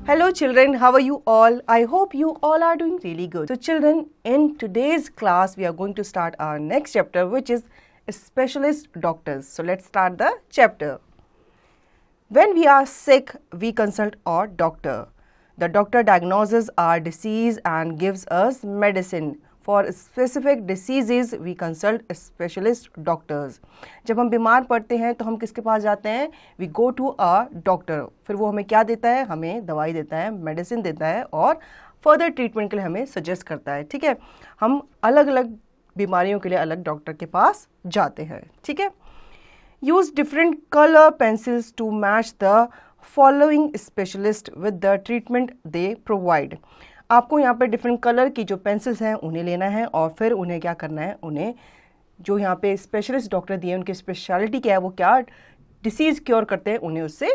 Hello children, how are you all? I hope you all are doing really good. So children, in today's class we are going to start our next chapter, which is specialist doctors. So let's start the chapter. When we are sick, we consult our doctor. The doctor diagnoses our disease and gives us medicine. For specific diseases, we consult specialist doctors. जब हम बीमार पड़ते हैं तो हम किसके पास जाते हैं? We go to a doctor. फिर वो हमें क्या देता है? हमें दवाई देता है, मेडिसिन देता है और फर्दर ट्रीटमेंट के लिए हमें सजेस्ट करता है. ठीक है, हम अलग अलग बीमारियों के लिए अलग डॉक्टर के पास जाते हैं. ठीक है. Use different color pencils to match the following specialist with the treatment they provide. आपको यहाँ पे डिफरेंट कलर की जो पेंसिल्स हैं उन्हें लेना है और फिर उन्हें क्या करना है, उन्हें जो यहाँ पे स्पेशलिस्ट डॉक्टर दिए उनकी स्पेशलिटी क्या है, वो क्या डिसीज़ क्योर करते हैं, उन्हें उससे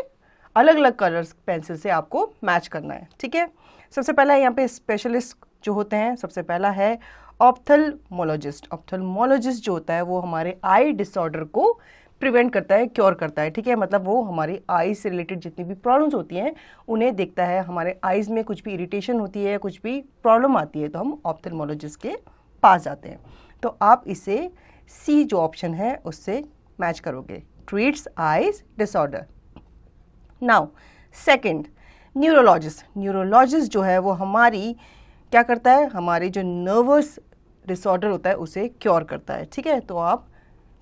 अलग अलग कलर्स पेंसिल से आपको मैच करना है. ठीक है. सबसे पहला यहाँ पे स्पेशलिस्ट जो होते हैं, सबसे पहला है ऑप्थेल्मोलॉजिस्ट. ऑप्थेल्मोलॉजिस्ट जो होता है वो हमारे आई डिसऑर्डर को प्रिवेंट करता है, क्योर करता है. ठीक है, मतलब वो हमारी आईज से रिलेटेड जितनी भी प्रॉब्लम्स होती हैं उन्हें देखता है. हमारे आईज में कुछ भी इरिटेशन होती है, कुछ भी प्रॉब्लम आती है तो हम ऑप्थेल्मोलॉजिस्ट के पास जाते हैं. तो आप इसे सी जो ऑप्शन है उससे मैच करोगे, treats eyes disorder. Now second, neurologist. Neurologist जो है वो हमारी क्या करता है, हमारी जो नर्वस डिसऑर्डर होता है उसे क्योर करता है. ठीक है, तो आप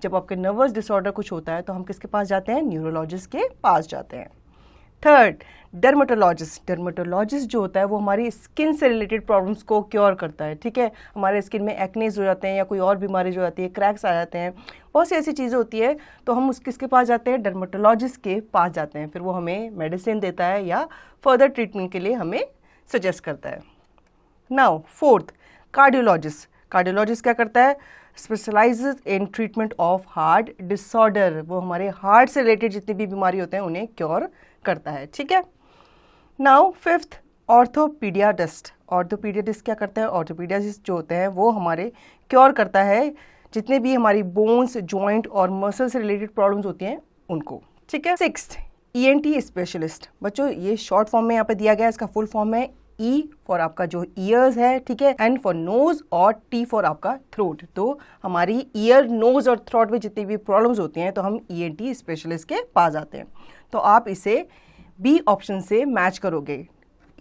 जब आपके नर्वस डिसऑर्डर कुछ होता है तो हम किसके पास जाते हैं? न्यूरोलॉजिस्ट के पास जाते हैं. Third, dermatologist. डर्मेटोलॉजिस्ट जो होता है वो हमारी स्किन से रिलेटेड प्रॉब्लम्स को क्योर करता है. ठीक है, हमारे स्किन में एक्नेस हो जाते हैं या कोई और बीमारी जो आती है, क्रैक्स आ जाते हैं, बहुत सी ऐसी चीज़ें होती है तो हम किसके पास जाते हैं? डर्मेटोलॉजिस्ट के पास जाते हैं. फिर वो हमें मेडिसिन देता है या फर्दर ट्रीटमेंट के लिए हमें सजेस्ट करता है. Now fourth, cardiologist. कार्डियोलॉजिस्ट क्या करता है? Specialises in treatment of heart disorder. वो हमारे हार्ट से रिलेटेड जितनी भी बीमारी होते हैं उन्हें क्योर करता है. ठीक है. Now fifth, ऑर्थोपीडियाटिस्ट. ऑर्थोपीडियाटिस्ट क्या करता है? ऑर्थोपीडियाटिस्ट जो होते हैं वो हमारे क्योर करता है जितने भी हमारी बोन्स, जॉइंट और मसल से रिलेटेड प्रॉब्लम्स होती हैं उनको. ठीक है. Sixth, ENT specialist. बच्चों ये शॉर्ट फॉर्म में यहाँ पे दिया गया है, इसका फुल फॉर्म है ई फॉर आपका जो ईयर्स है, ठीक है, एन फॉर नोज और टी फॉर आपका थ्रोट. तो हमारी ईयर, नोज और थ्रोट में जितनी भी प्रॉब्लम्स होती हैं तो हम ईएनटी स्पेशलिस्ट के पास आते हैं. तो आप इसे बी ऑप्शन से मैच करोगे.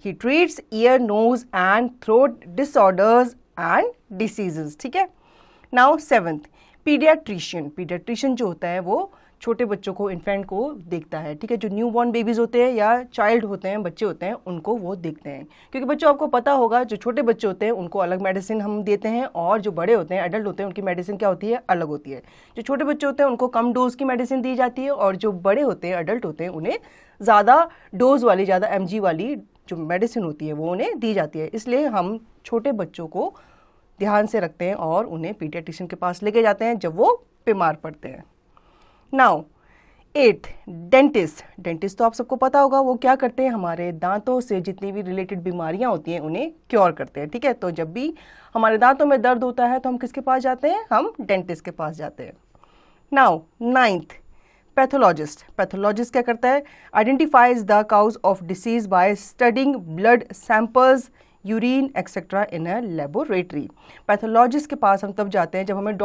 He treats ear, nose and throat disorders and diseases. ठीक है. Now seventh, paediatrician. पीडियाट्रिशियन जो होता है वो छोटे बच्चों को, इन्फेंट को देखता है. ठीक है, जो न्यू बॉर्न बेबीज़ होते हैं या चाइल्ड होते हैं, बच्चे होते हैं, उनको वो देखते हैं. क्योंकि बच्चों आपको पता होगा जो छोटे बच्चे होते हैं उनको अलग मेडिसिन हम देते हैं और जो बड़े होते हैं, एडल्ट होते हैं, उनकी मेडिसिन क्या होती है? अलग होती है. जो छोटे बच्चे होते हैं उनको कम डोज की मेडिसिन दी जाती है और जो बड़े होते हैं, एडल्ट होते हैं, उन्हें ज़्यादा डोज वाली, ज़्यादा mg वाली जो मेडिसिन होती है वो उन्हें दी जाती है. इसलिए हम छोटे बच्चों को ध्यान से रखते हैं और उन्हें पीडियाट्रिशियन के पास लेके जाते हैं जब वो बीमार पड़ते हैं. Now at, dentist. डेंटिस्ट तो आप सबको पता होगा वो क्या करते हैं? हमारे दांतों से जितनी भी रिलेटेड बीमारियां होती हैं उन्हें क्योर करते हैं. ठीक है, तो जब भी हमारे दांतों में दर्द होता है तो हम किसके पास जाते हैं? हम डेंटिस्ट के पास जाते हैं. Now ninth, pathologist. पैथोलॉजिस्ट क्या करता है? Identifies the cause of disease by studying blood samples, urine etcetera in a laboratory. Pathologist के पास हम तब जाते हैं जब हमें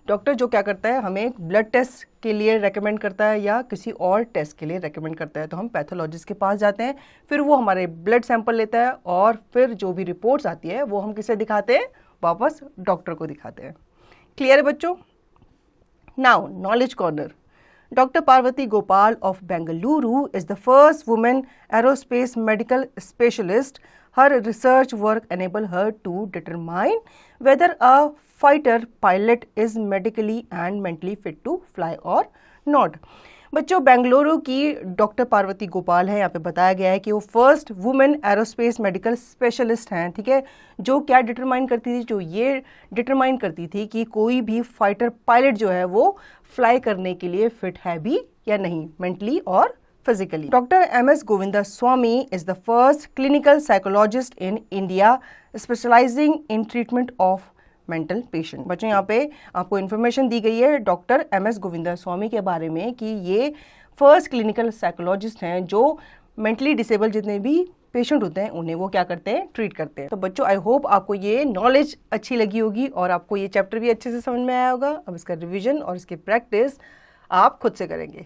डॉक्टर जो क्या करता है, हमें ब्लड टेस्ट के लिए रेकमेंड करता है या किसी और टेस्ट के लिए रेकमेंड करता है तो हम पैथोलॉजिस्ट के पास जाते हैं. फिर वो हमारे ब्लड सैंपल लेता है और फिर जो भी रिपोर्ट्स आती है वो हम किसे दिखाते हैं? वापस डॉक्टर को दिखाते हैं. क्लियर है बच्चों? Now knowledge corner. Dr. Parvati Gopal of Bengaluru is the first woman aerospace medical specialist. Her research work enabled her to determine whether a fighter pilot is medically and mentally fit to fly or not. बच्चों बेंगलुरु की doctor Parvati Gopal है, यहाँ पे बताया गया है कि वो first women aerospace medical specialist हैं. ठीक है, जो क्या डिटरमाइन करती थी? जो ये डिटरमाइन करती थी कि कोई भी फाइटर पायलट जो है वो फ्लाई करने के लिए फिट है भी या नहीं, मेंटली और physically. Doctor M S. Govindaswamy is the first clinical psychologist in India specialising in treatment of mental patient. बच्चों यहाँ पे आपको इन्फॉर्मेशन दी गई है डॉक्टर एम.एस. गोविंदास्वामी के बारे में कि ये फर्स्ट क्लिनिकल साइकोलॉजिस्ट हैं जो मेंटली डिसेबल जितने भी पेशेंट होते हैं उन्हें वो क्या करते हैं, ट्रीट करते हैं। तो बच्चों आई होप आपको ये नॉलेज अच्छी लगी होगी और आपको ये चैप्टर भी अच्छे से समझ में आया होगा। अब इसका रिवीजन और इसकी प्रैक्टिस आप खुद से करेंगे।